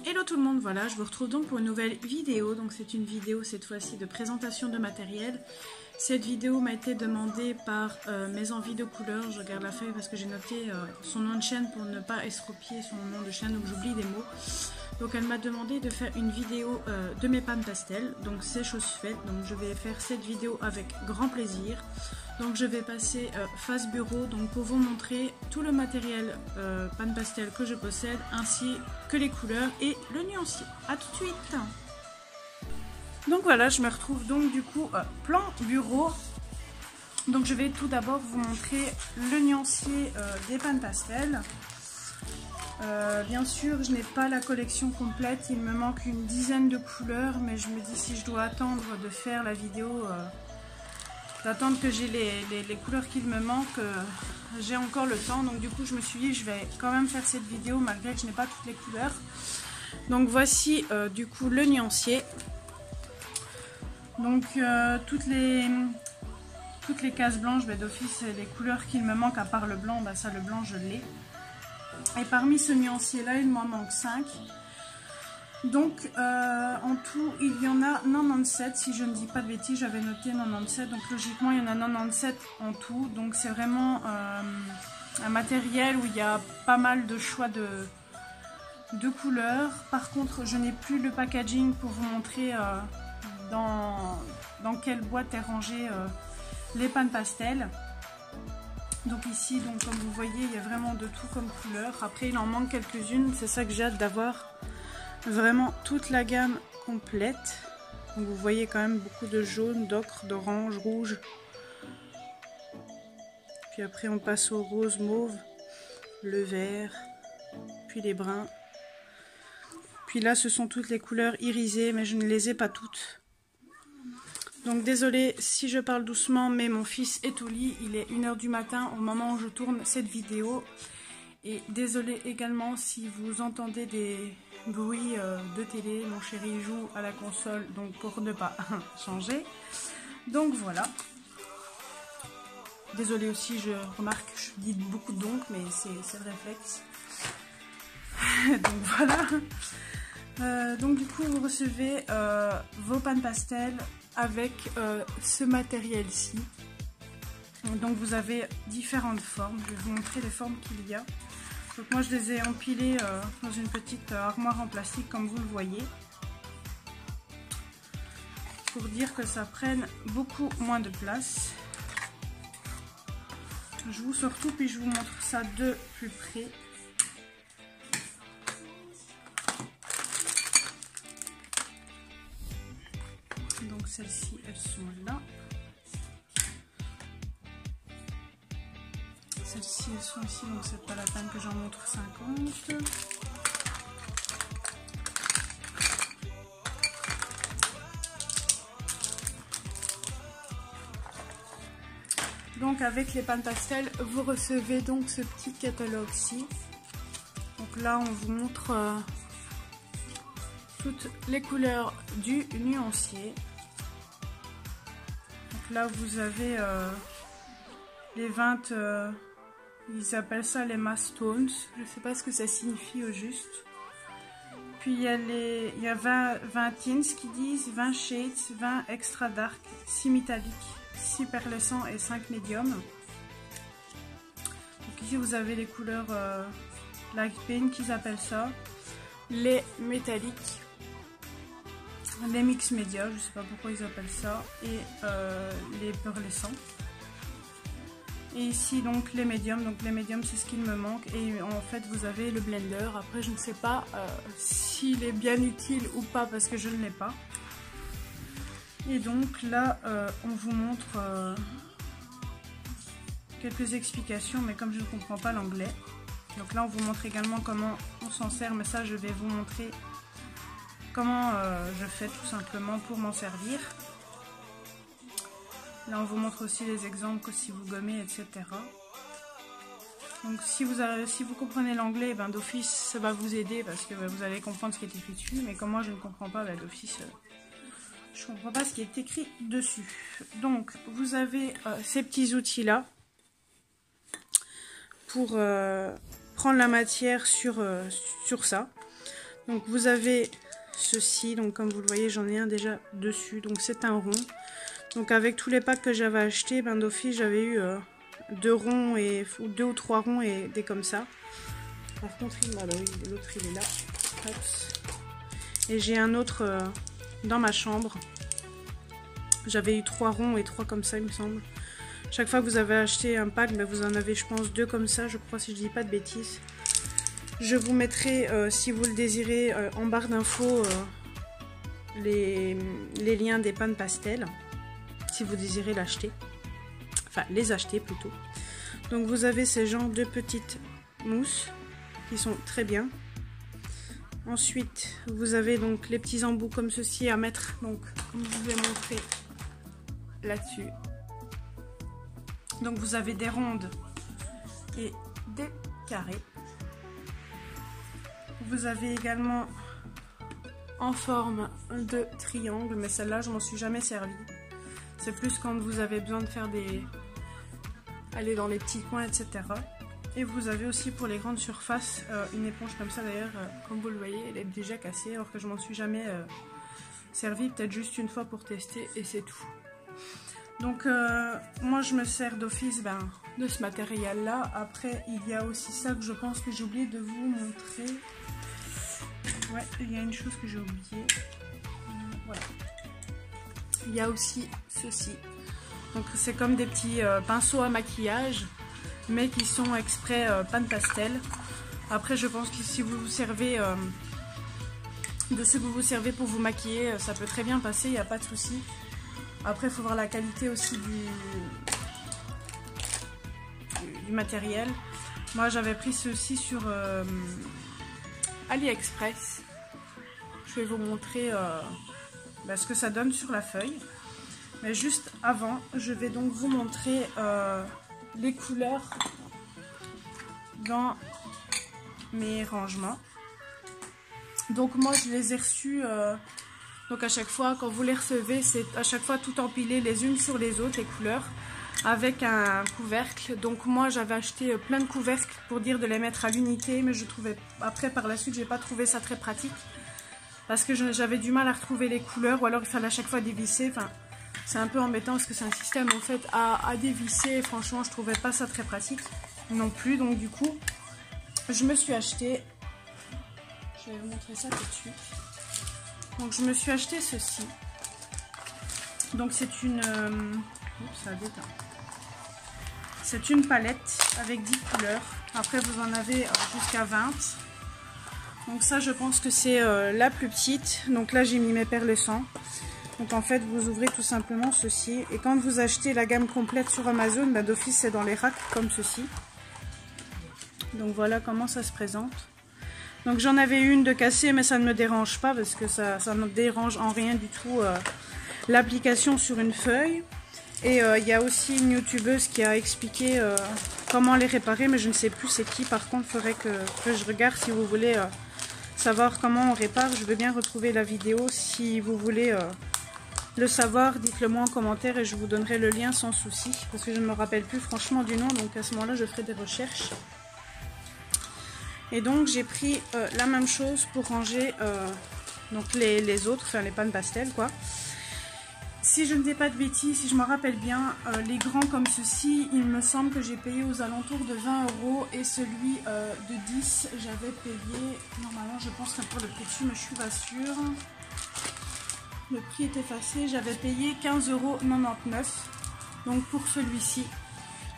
Hello tout le monde, voilà, je vous retrouve donc pour une nouvelle vidéo. Donc c'est une vidéo cette fois-ci de présentation de matériel. Cette vidéo m'a été demandée par mes envies de couleurs. Je regarde la feuille parce que j'ai noté son nom de chaîne pour ne pas estropier son nom de chaîne, donc j'oublie des mots. Donc elle m'a demandé de faire une vidéo de mes pannes pastel, donc c'est chose faite. Donc je vais faire cette vidéo avec grand plaisir. Donc je vais passer face bureau donc pour vous montrer tout le matériel panne pastel que je possède, ainsi que les couleurs et le nuancier. A tout de suite. Donc voilà, je me retrouve donc du coup plan bureau. Donc je vais tout d'abord vous montrer le nuancier des pannes pastel. Bien sûr, je n'ai pas la collection complète, il me manque une dizaine de couleurs, mais je me dis si je dois attendre de faire la vidéo, d'attendre que j'ai les couleurs qu'il me manque, j'ai encore le temps. Donc du coup je me suis dit je vais quand même faire cette vidéo malgré que je n'ai pas toutes les couleurs. Donc voici du coup le nuancier. Donc toutes les cases blanches, d'office les couleurs qu'il me manque à part le blanc, ça le blanc je l'ai. Et parmi ce nuancier là il m'en manque 5. Donc en tout il y en a 97 si je ne dis pas de bêtises, j'avais noté 97, donc logiquement il y en a 97 en tout. Donc c'est vraiment un matériel où il y a pas mal de choix de couleurs. Par contre je n'ai plus le packaging pour vous montrer dans quelle boîte est rangée les pannes pastel. Donc ici, donc comme vous voyez, il y a vraiment de tout comme couleur. Après il en manque quelques-unes, c'est ça que j'ai hâte d'avoir vraiment toute la gamme complète. Donc vous voyez quand même beaucoup de jaune, d'ocre, d'orange, rouge. Puis après on passe au rose, mauve, le vert, puis les bruns. Puis là ce sont toutes les couleurs irisées, mais je ne les ai pas toutes. Donc désolé si je parle doucement, mais mon fils est au lit, il est 1 h du matin au moment où je tourne cette vidéo. Et désolé également si vous entendez des bruits de télé, mon chéri joue à la console, donc pour ne pas changer. Donc voilà. Désolé aussi, je remarque que je dis beaucoup de donc, mais c'est le réflexe. Donc voilà. Donc du coup vous recevez vos pannes pastel avec ce matériel-ci. Donc vous avez différentes formes, je vais vous montrer les formes qu'il y a. Donc moi je les ai empilées dans une petite armoire en plastique comme vous le voyez. Pour dire que ça prenne beaucoup moins de place. Je vous sors tout puis je vous montre ça de plus près. Donc celles-ci elles sont là. Celles-ci elles sont ici, donc c'est pas la peine que j'en montre 50. Donc avec les pannes pastel vous recevez donc ce petit catalogue-ci. Donc là on vous montre toutes les couleurs du nuancier. Donc là vous avez les 20, ils appellent ça les mass tones, je ne sais pas ce que ça signifie au juste. Puis il y a 20 tints qui disent 20 shades, 20 extra dark, 6 métalliques, 6 pearlescents et 5 médiums. Donc ici vous avez les couleurs light pink qu'ils appellent ça, les métalliques, les mix média, je sais pas pourquoi ils appellent ça, et les pearlescents. Et ici donc les médiums, donc les médiums c'est ce qu'il me manque. Et en fait vous avez le blender, après je ne sais pas s'il est bien utile ou pas parce que je ne l'ai pas. Et donc là on vous montre quelques explications, mais comme je ne comprends pas l'anglais. Donc là on vous montre également comment on s'en sert, mais ça je vais vous montrer comment je fais tout simplement pour m'en servir. Là on vous montre aussi les exemples, que si vous gommez, etc. Donc si vous comprenez l'anglais, d'office ça va vous aider parce que vous allez comprendre ce qui est écrit dessus. Mais comme moi je ne comprends pas, d'office je ne comprends pas ce qui est écrit dessus. Donc vous avez ces petits outils là pour prendre la matière sur ça. Donc vous avez ceci, donc comme vous le voyez j'en ai un déjà dessus, donc c'est un rond. Donc avec tous les packs que j'avais achetés, ben d'office j'avais eu 2 ronds ou 2 ou 3 ronds et des comme ça. Par contre l'autre il est là. Hop. Et j'ai un autre dans ma chambre. J'avais eu 3 ronds et 3 comme ça il me semble. Chaque fois que vous avez acheté un pack, ben vous en avez je pense 2 comme ça, je crois, si je dis pas de bêtises. Je vous mettrai, si vous le désirez, en barre d'infos les liens des Pan Pastel, si vous désirez l'acheter. Enfin, les acheter plutôt. Donc vous avez ces genres de petites mousses qui sont très bien. Ensuite, vous avez donc les petits embouts comme ceci à mettre, donc comme je vous ai montré là-dessus. Donc vous avez des rondes et des carrés. Vous avez également en forme de triangle, mais celle-là je m'en suis jamais servi. C'est plus quand vous avez besoin de faire aller dans les petits coins, etc. Et vous avez aussi pour les grandes surfaces une éponge comme ça d'ailleurs, comme vous le voyez, elle est déjà cassée alors que je m'en suis jamais servi, peut-être juste une fois pour tester et c'est tout. Donc moi je me sers d'office de ce matériel là. Après il y a aussi ça que je pense que j'ai oublié de vous montrer. Ouais, il y a une chose que j'ai oubliée. Voilà. Il y a aussi ceci. Donc c'est comme des petits pinceaux à maquillage, mais qui sont exprès Pan Pastel. Après je pense que si vous vous servez de ce que vous servez pour vous maquiller, ça peut très bien passer, il n'y a pas de souci. Après il faut voir la qualité aussi du matériel. Moi j'avais pris ceci sur AliExpress. Je vais vous montrer ce que ça donne sur la feuille. Mais juste avant, je vais donc vous montrer les couleurs dans mes rangements. Donc moi je les ai reçus, donc à chaque fois quand vous les recevez, c'est à chaque fois tout empilé les unes sur les autres, les couleurs, avec un couvercle. Donc moi j'avais acheté plein de couvercles pour dire de les mettre à l'unité, mais je trouvais, après par la suite j'ai pas trouvé ça très pratique. Parce que j'avais du mal à retrouver les couleurs, ou alors il fallait à chaque fois dévisser. Enfin, c'est un peu embêtant parce que c'est un système en fait à dévisser. Franchement, je trouvais pas ça très pratique non plus. Donc du coup, je me suis acheté. Je vais vous montrer ça tout de suite. Donc je me suis acheté ceci. Donc c'est une. Oups, ça a déteint. C'est une palette avec 10 couleurs. Après, vous en avez jusqu'à 20. Donc ça je pense que c'est la plus petite. Donc là j'ai mis mes perles sans. Donc en fait vous ouvrez tout simplement ceci. Et quand vous achetez la gamme complète sur Amazon, d'office c'est dans les racks comme ceci. Donc voilà comment ça se présente. Donc j'en avais une de cassée, mais ça ne me dérange pas parce que ça ne dérange en rien du tout l'application sur une feuille. Et il y a aussi une youtubeuse qui a expliqué comment les réparer, mais je ne sais plus c'est qui. Par contre il faudrait que je regarde. Si vous voulez savoir comment on répare, je veux bien retrouver la vidéo. Si vous voulez le savoir, dites-le moi en commentaire et je vous donnerai le lien sans souci, parce que je ne me rappelle plus franchement du nom, donc à ce moment là je ferai des recherches. Et donc j'ai pris la même chose pour ranger donc les autres, enfin les Pan Pastel quoi. Si je ne dis pas de bêtises, si je me rappelle bien, les grands comme ceci, il me semble que j'ai payé aux alentours de 20 € et celui de 10, j'avais payé, normalement je pense qu'il y a le prix dessus, mais je suis pas sûre. Le prix est effacé, j'avais payé 15,99 €, donc pour celui-ci.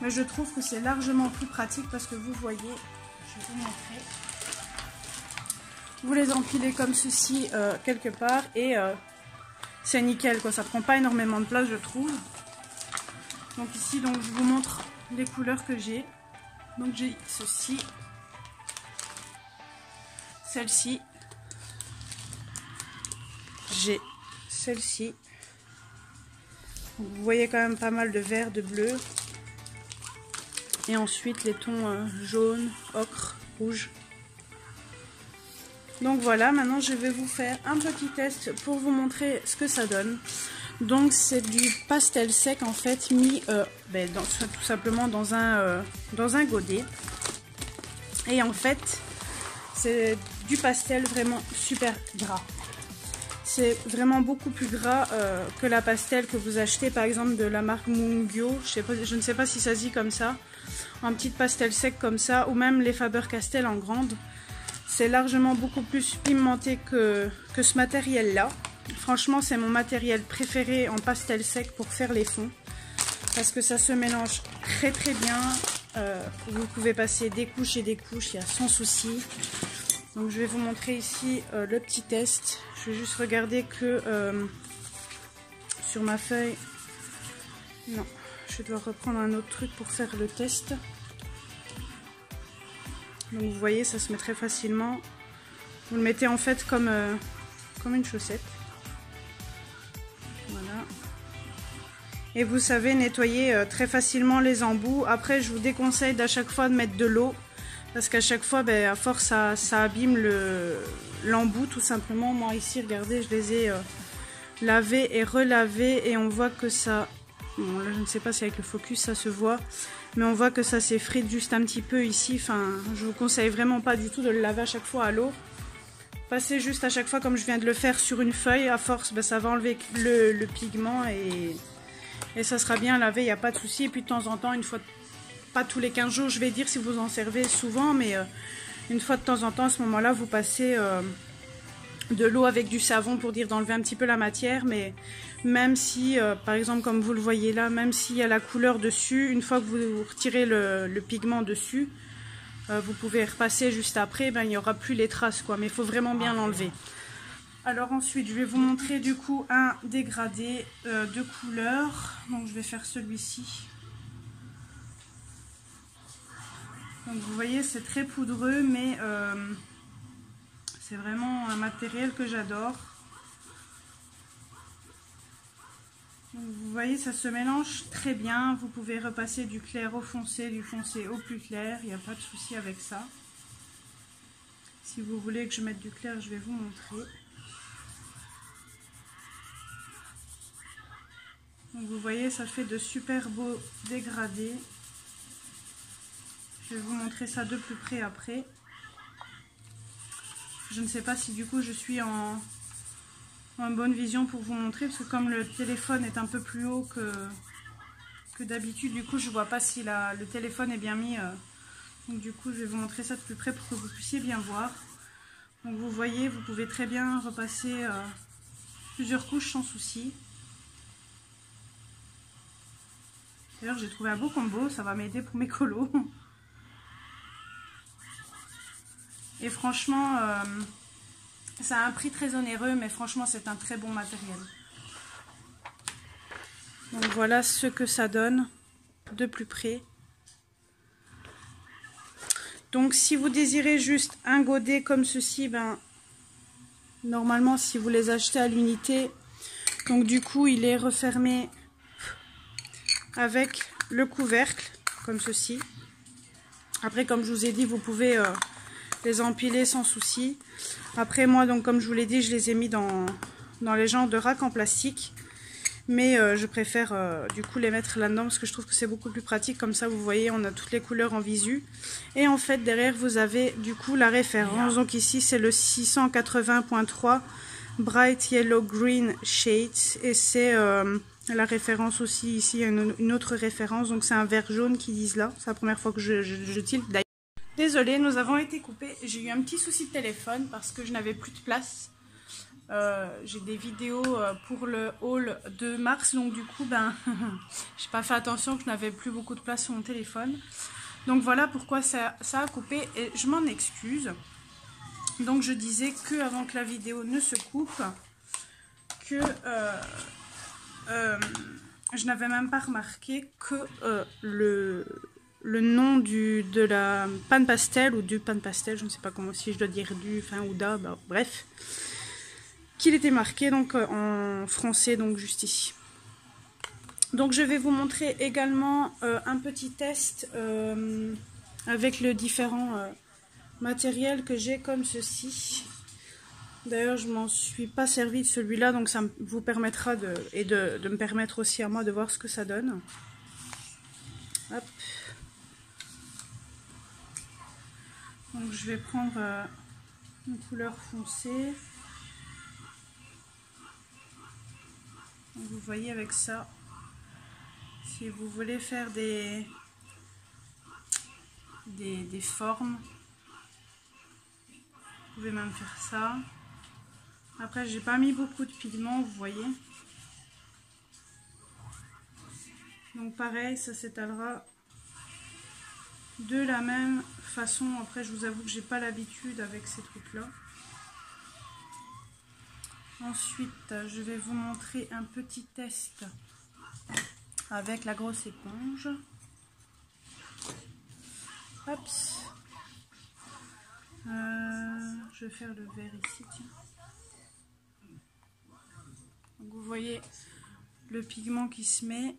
Mais je trouve que c'est largement plus pratique parce que vous voyez, je vais vous montrer. Vous les empilez comme ceci quelque part et c'est nickel quoi, ça prend pas énormément de place je trouve. Donc ici donc je vous montre les couleurs que j'ai. Donc j'ai ceci, celle-ci, j'ai celle-ci. Vous voyez quand même pas mal de vert, de bleu. Et ensuite les tons jaune, ocre, rouge. Donc voilà, maintenant je vais vous faire un petit test pour vous montrer ce que ça donne. Donc c'est du pastel sec en fait mis tout simplement dans un godet. Et en fait c'est du pastel vraiment super gras. C'est vraiment beaucoup plus gras que la pastel que vous achetez par exemple de la marque Mungyo. Je ne sais pas si ça se dit comme ça. En petite pastel sec comme ça, ou même les Faber-Castell en grande. C'est largement beaucoup plus pimenté que ce matériel-là. Franchement, c'est mon matériel préféré en pastel sec pour faire les fonds. Parce que ça se mélange très très bien. Vous pouvez passer des couches et des couches, il y a sans souci. Donc je vais vous montrer ici le petit test. Je vais juste regarder que sur ma feuille... Non, je dois reprendre un autre truc pour faire le test. Donc vous voyez, ça se met très facilement. Vous le mettez en fait comme une chaussette. Voilà. Et vous savez nettoyer très facilement les embouts. Après, je vous déconseille d'à chaque fois de mettre de l'eau. Parce qu'à chaque fois, ben, à force, ça abîme l'embout tout simplement. Moi ici, regardez, je les ai lavés et relavés. Et on voit que ça... Bon, là, je ne sais pas si avec le focus ça se voit. Mais on voit que ça s'effrite juste un petit peu ici. Enfin, je vous conseille vraiment pas du tout de le laver à chaque fois à l'eau. Passez juste à chaque fois comme je viens de le faire sur une feuille. À force, ben, ça va enlever le pigment et ça sera bien lavé, il n'y a pas de souci. Et puis de temps en temps, une fois, pas tous les 15 jours, je vais dire si vous en servez souvent, mais une fois de temps en temps, à ce moment-là, vous passez de l'eau avec du savon pour dire d'enlever un petit peu la matière. Mais même si, par exemple, comme vous le voyez là, même s'il y a la couleur dessus, une fois que vous retirez le pigment dessus, vous pouvez repasser juste après, ben, il n'y aura plus les traces, quoi. Mais il faut vraiment bien l'enlever. Alors ensuite, je vais vous montrer du coup un dégradé de couleur. Donc je vais faire celui-ci. Donc vous voyez, c'est très poudreux, mais c'est vraiment un matériel que j'adore. Vous voyez, ça se mélange très bien. Vous pouvez repasser du clair au foncé, du foncé au plus clair. Il n'y a pas de souci avec ça. Si vous voulez que je mette du clair, je vais vous montrer. Donc vous voyez, ça fait de super beaux dégradés. Je vais vous montrer ça de plus près après. Je ne sais pas si du coup je suis en bonne vision pour vous montrer, parce que comme le téléphone est un peu plus haut que d'habitude, du coup je ne vois pas si le téléphone est bien mis. Donc du coup je vais vous montrer ça de plus près pour que vous puissiez bien voir. Donc vous voyez, vous pouvez très bien repasser plusieurs couches sans souci. D'ailleurs, j'ai trouvé un beau combo, ça va m'aider pour mes colos. Et franchement, ça a un prix très onéreux, mais franchement, c'est un très bon matériel. Donc voilà ce que ça donne de plus près. Donc si vous désirez juste un godet comme ceci, ben, normalement, si vous les achetez à l'unité, donc du coup, il est refermé avec le couvercle, comme ceci. Après, comme je vous ai dit, vous pouvez les empiler sans souci. Après, moi, donc comme je vous l'ai dit, je les ai mis dans les genres de racks en plastique. Mais je préfère du coup les mettre là-dedans parce que je trouve que c'est beaucoup plus pratique. Comme ça, vous voyez, on a toutes les couleurs en visu. Et en fait, derrière, vous avez du coup la référence. Donc ici, c'est le 680.3 Bright Yellow Green Shades. Et c'est... la référence aussi, ici, il y a une autre référence, donc c'est un vert jaune qu'ils disent là. C'est la première fois que je tilte d'ailleurs. Désolée, nous avons été coupés. J'ai eu un petit souci de téléphone parce que je n'avais plus de place. J'ai des vidéos pour le haul de mars, donc du coup, ben, j'ai pas fait attention que je n'avais plus beaucoup de place sur mon téléphone. Donc voilà pourquoi ça a coupé et je m'en excuse. Donc je disais que avant que la vidéo ne se coupe, que... je n'avais même pas remarqué que le nom de la panne pastel ou du panne pastel, je ne sais pas comment, si je dois dire du, enfin ou da, bah, bref, qu'il était marqué donc en français, donc juste ici. Donc je vais vous montrer également un petit test avec le différent matériel que j'ai comme ceci. D'ailleurs, je m'en suis pas servi de celui-là, donc ça vous permettra de me permettre aussi à moi de voir ce que ça donne. Hop. Donc je vais prendre une couleur foncée. Donc vous voyez avec ça, si vous voulez faire des formes, vous pouvez même faire ça. Après, j'ai pas mis beaucoup de pigments, vous voyez. Donc pareil, ça s'étalera de la même façon. Après, je vous avoue que j'ai pas l'habitude avec ces trucs-là. Ensuite, je vais vous montrer un petit test avec la grosse éponge. Hop. Je vais faire le vert ici, tiens. Donc vous voyez le pigment qui se met.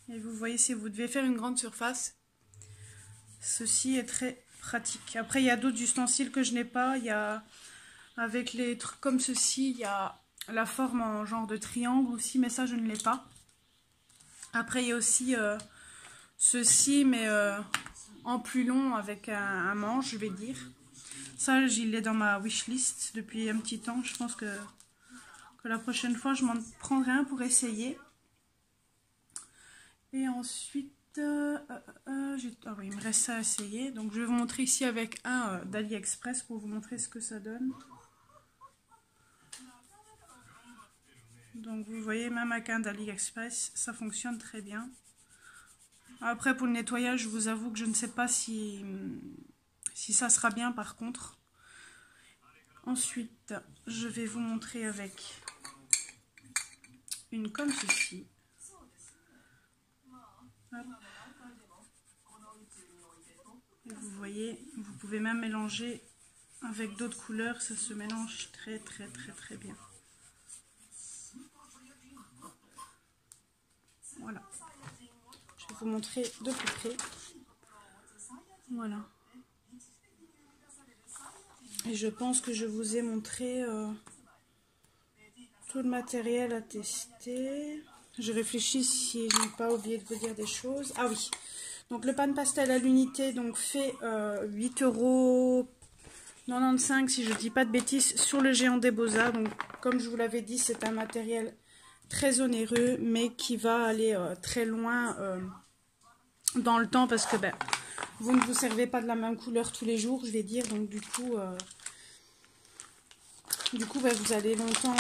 Et vous voyez, si vous devez faire une grande surface, ceci est très pratique. Après, il y a d'autres ustensiles que je n'ai pas. Il y a, avec les trucs comme ceci, il y a la forme en genre de triangle aussi, mais ça, je ne l'ai pas. Après, il y a aussi ceci, mais en plus long avec un manche, je vais dire. Ça, j'y l'ai dans ma wishlist depuis un petit temps. Je pense que la prochaine fois, je m'en prendrai un pour essayer. Et ensuite, ah oui, il me reste ça à essayer. Donc, je vais vous montrer ici avec un d'AliExpress pour vous montrer ce que ça donne. Donc, vous voyez, même avec un d'AliExpress, ça fonctionne très bien. Après, pour le nettoyage, je vous avoue que je ne sais pas si ça sera bien par contre. Ensuite, je vais vous montrer avec une comme ceci. Hop. Et vous voyez, vous pouvez même mélanger avec d'autres couleurs, ça se mélange très bien. Voilà. Je vais vous montrer de plus près. Voilà. Et je pense que je vous ai montré tout le matériel à tester. Je réfléchis si je n'ai pas oublié de vous dire des choses. Ah oui. Donc le pan pastel à l'unité donc fait 8,95 € si je ne dis pas de bêtises sur le géant des Beaux-Arts. Donc comme je vous l'avais dit, c'est un matériel très onéreux mais qui va aller très loin dans le temps parce que vous ne vous servez pas de la même couleur tous les jours, je vais dire. Donc du coup vous allez longtemps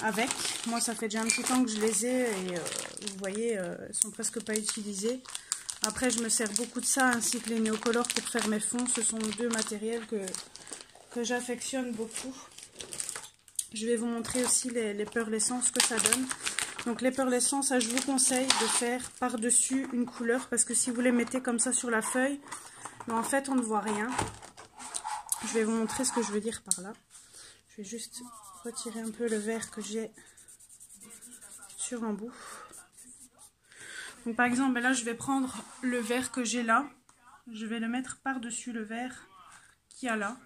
avec. Moi ça fait déjà un petit temps que je les ai et vous voyez, elles sont presque pas utilisées. Après, je me sers beaucoup de ça, ainsi que les néocolores pour faire mes fonds. Ce sont deux matériels que j'affectionne beaucoup. Je vais vous montrer aussi les pearlescences que ça donne. Donc les pearlescences, je vous conseille de faire par-dessus une couleur, parce que si vous les mettez comme ça sur la feuille, en fait, on ne voit rien. Je vais vous montrer ce que je veux dire par là. Je vais juste retirer un peu le vert que j'ai sur un bout. Donc par exemple, là je vais prendre le vert que j'ai là, je vais le mettre par-dessus le vert qu'il y a là.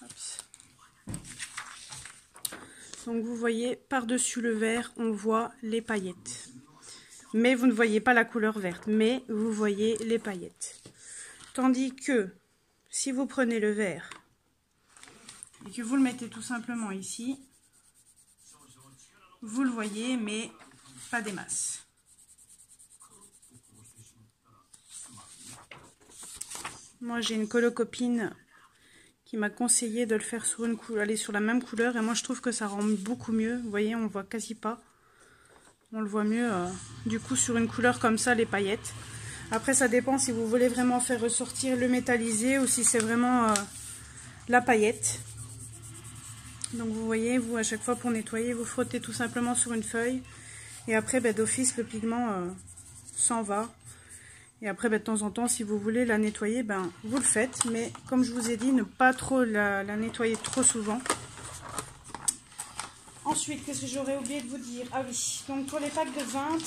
Hop. Donc vous voyez, par-dessus le vert, on voit les paillettes. Mais vous ne voyez pas la couleur verte, mais vous voyez les paillettes. Tandis que si vous prenez le vert et que vous le mettez tout simplement ici, vous le voyez, mais pas des masses. Moi, j'ai une colo-copine qui m'a conseillé de le faire sur une couleur, aller sur la même couleur, et moi je trouve que ça rend beaucoup mieux. Vous voyez, on voit quasi pas. On le voit mieux du coup sur une couleur comme ça, les paillettes. Après, ça dépend si vous voulez vraiment faire ressortir le métallisé ou si c'est vraiment la paillette. Donc vous voyez, vous à chaque fois pour nettoyer, vous frottez tout simplement sur une feuille. Et après, d'office, le pigment s'en va. Et après, de temps en temps, si vous voulez la nettoyer, vous le faites. Mais comme je vous ai dit, ne pas trop la nettoyer trop souvent. Ensuite, qu'est-ce que j'aurais oublié de vous dire? Ah oui, donc pour les packs de 20,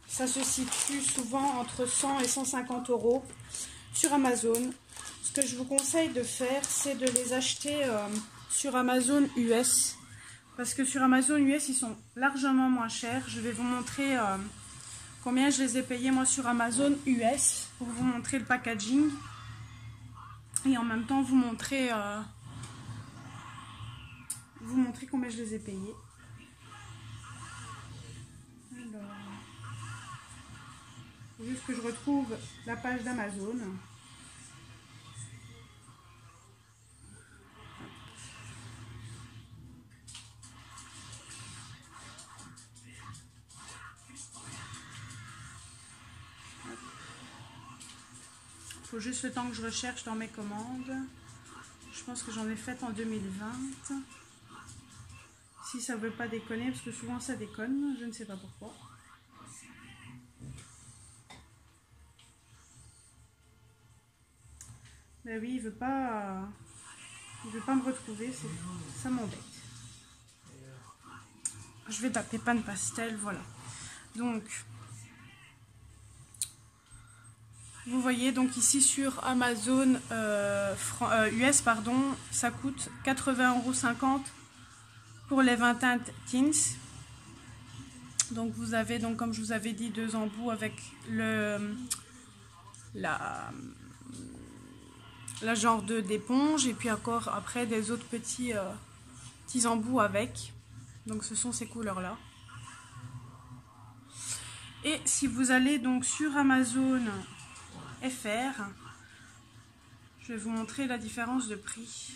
ça se situe souvent entre 100 et 150 € sur Amazon. Ce que je vous conseille de faire, c'est de les acheter sur Amazon US. Parce que sur Amazon US, ils sont largement moins chers. Je vais vous montrer combien je les ai payés moi sur Amazon US pour vous montrer le packaging. Et en même temps vous montrer combien je les ai payés. Alors, il faut juste que je retrouve la page d'Amazon. Il faut juste le temps que je recherche dans mes commandes. Je pense que j'en ai fait en 2020. Si ça veut pas déconner, parce que souvent ça déconne, je ne sais pas pourquoi. Ben oui, il veut pas me retrouver, ça m'embête. Je vais taper panne pastel, voilà. Donc, vous voyez donc ici sur Amazon US, pardon, ça coûte 80,50 € pour les 20 teintes Teens. Donc vous avez, donc, comme je vous avais dit, 2 embouts avec la genre d'éponge et puis encore après des autres petits embouts avec. Donc ce sont ces couleurs là. Et si vous allez donc sur Amazon FR, je vais vous montrer la différence de prix.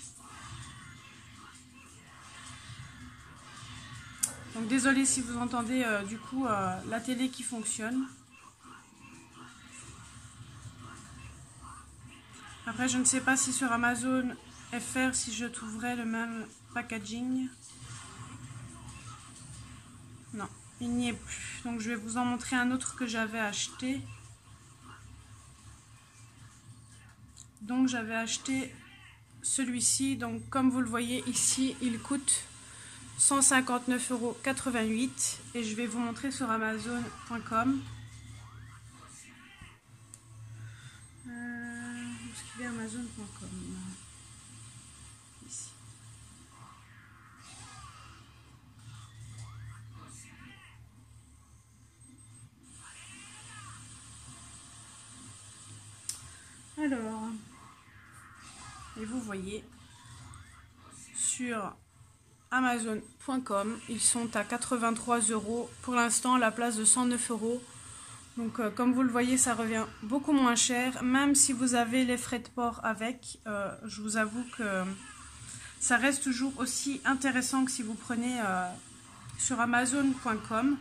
Donc désolé si vous entendez du coup la télé qui fonctionne. Après je ne sais pas si sur Amazon FR si je trouverai le même packaging. Non, il n'y est plus. Donc je vais vous en montrer un autre que j'avais acheté. Donc j'avais acheté celui-ci. Donc comme vous le voyez ici, il coûte 159,88 € et je vais vous montrer sur Amazon.com. Où est-ce qu'il est Amazon.com? Ici. Alors, et vous voyez sur Amazon.com, ils sont à 83 € pour l'instant à la place de 109 €. Donc comme vous le voyez, ça revient beaucoup moins cher, même si vous avez les frais de port avec. Je vous avoue que ça reste toujours aussi intéressant que si vous prenez sur Amazon.com.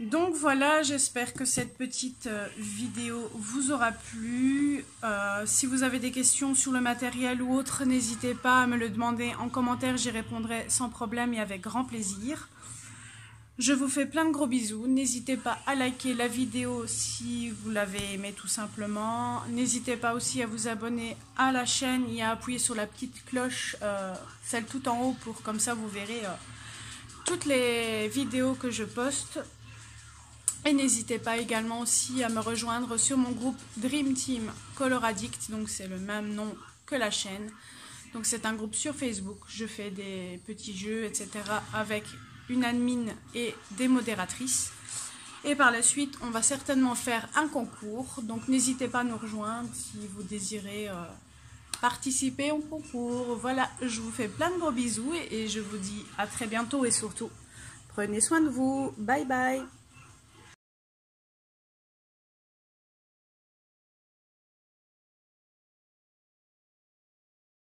Donc voilà, j'espère que cette petite vidéo vous aura plu. Si vous avez des questions sur le matériel ou autre, n'hésitez pas à me le demander en commentaire, j'y répondrai sans problème et avec grand plaisir. Je vous fais plein de gros bisous. N'hésitez pas à liker la vidéo si vous l'avez aimée tout simplement. N'hésitez pas aussi à vous abonner à la chaîne et à appuyer sur la petite cloche, celle tout en haut, pour comme ça vous verrez toutes les vidéos que je poste. Et n'hésitez pas également aussi à me rejoindre sur mon groupe Dream Team Color Addict, donc c'est le même nom que la chaîne. Donc c'est un groupe sur Facebook, je fais des petits jeux, etc. avec une admin et des modératrices. Et par la suite, on va certainement faire un concours, donc n'hésitez pas à nous rejoindre si vous désirez participer au concours. Voilà, je vous fais plein de gros bisous et je vous dis à très bientôt et surtout, prenez soin de vous. Bye bye.